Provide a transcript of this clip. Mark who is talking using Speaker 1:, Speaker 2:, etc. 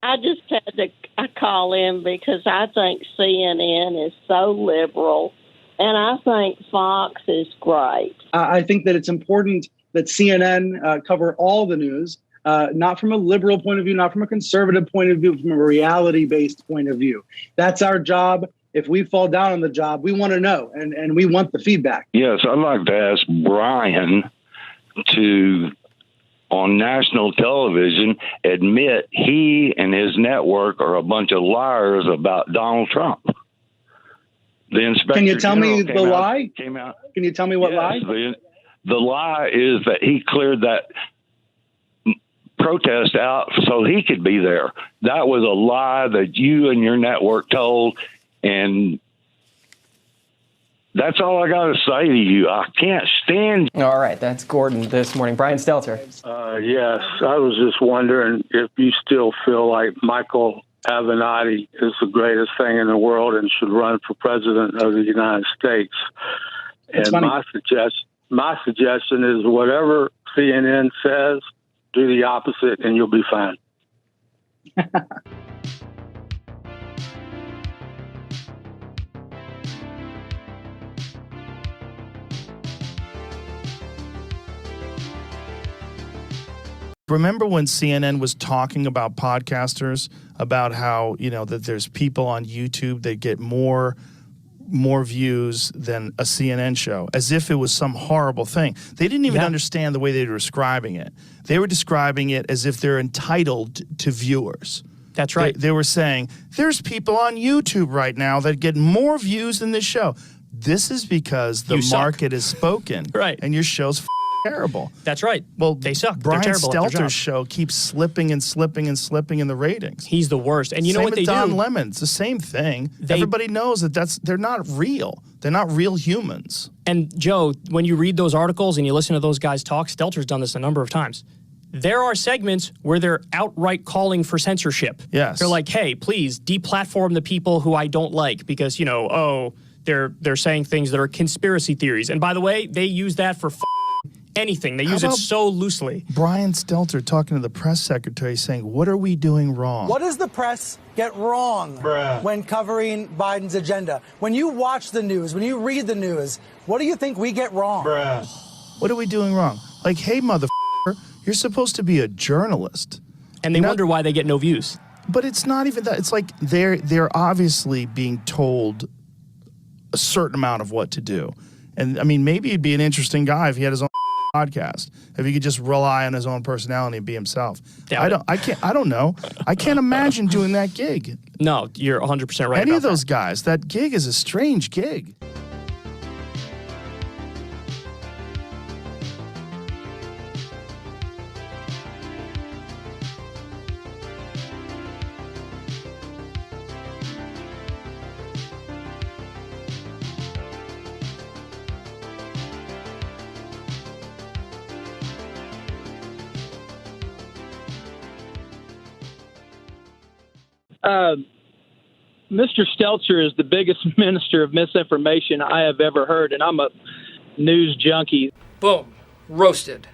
Speaker 1: I just had to call in because I think CNN is so liberal, and I think Fox is great.
Speaker 2: I think that it's important that CNN cover all the news, not from a liberal point of view, not from a conservative point of view, from a reality-based point of view. That's our job. If we fall down on the job, we want to know, and we want the feedback.
Speaker 3: Yes, I'd like to ask Brian to, on national television, admit he and his network are a bunch of liars about Donald Trump. The Inspector
Speaker 2: Can you tell me
Speaker 3: General
Speaker 2: the lie?
Speaker 3: Came out.
Speaker 2: Can you tell me what lie?
Speaker 3: The lie is that he cleared that protest out so he could be there. That was a lie that you and your network told, and that's all I got to say to you. I can't stand you.
Speaker 4: All right, that's Gordon this morning. Brian Stelter.
Speaker 5: Yes, I was just wondering if you still feel like Michael Avenatti is the greatest thing in the world and should run for president of the United States.
Speaker 2: That's
Speaker 5: and
Speaker 2: funny.
Speaker 5: my suggestion is whatever CNN says, do the opposite and you'll be fine.
Speaker 6: Remember when CNN was talking about podcasters, about how, that there's people on YouTube that get more views than a CNN show, as if it was some horrible thing. They didn't even understand the way they were describing it. They were describing it as if they're entitled to viewers.
Speaker 4: That's right.
Speaker 6: They were saying, there's people on YouTube right now that get more views than this show. This is because the market is spoken.
Speaker 4: Right.
Speaker 6: And your show's terrible.
Speaker 4: That's right.
Speaker 6: Well,
Speaker 4: they suck.
Speaker 6: Brian
Speaker 4: They're terrible at their job.
Speaker 6: Stelter's show keeps slipping and slipping and slipping in the ratings.
Speaker 4: He's the worst. And you know
Speaker 6: Same
Speaker 4: what they
Speaker 6: with Don
Speaker 4: do?
Speaker 6: Lemon. It's the same thing. Everybody knows that they're not real. They're not real humans.
Speaker 4: And Joe, when you read those articles and you listen to those guys talk, Stelter's done this a number of times. There are segments where they're outright calling for censorship.
Speaker 6: Yes.
Speaker 4: They're like, hey, please deplatform the people who I don't like because, they're saying things that are conspiracy theories. And by the way, they use that for anything. They use it so loosely.
Speaker 6: Brian Stelter talking to the press secretary saying, what are we doing wrong?
Speaker 7: What does the press get wrong when covering Biden's agenda? When you watch the news, when you read the news, what do you think we get wrong?
Speaker 6: What are we doing wrong? Like, hey, motherfucker, you're supposed to be a journalist.
Speaker 4: And they wonder why they get no views.
Speaker 6: But it's not even that. It's like they're obviously being told a certain amount of what to do. And, I mean, maybe he'd be an interesting guy if he had his own podcast, if he could just rely on his own personality and be himself. I don't know. I can't imagine doing that gig.
Speaker 4: No, you're 100% right.
Speaker 6: Any of those guys, that gig is a strange gig.
Speaker 8: Mr. Stelter is the biggest minister of misinformation I have ever heard, and I'm a news junkie.
Speaker 9: Boom. Roasted.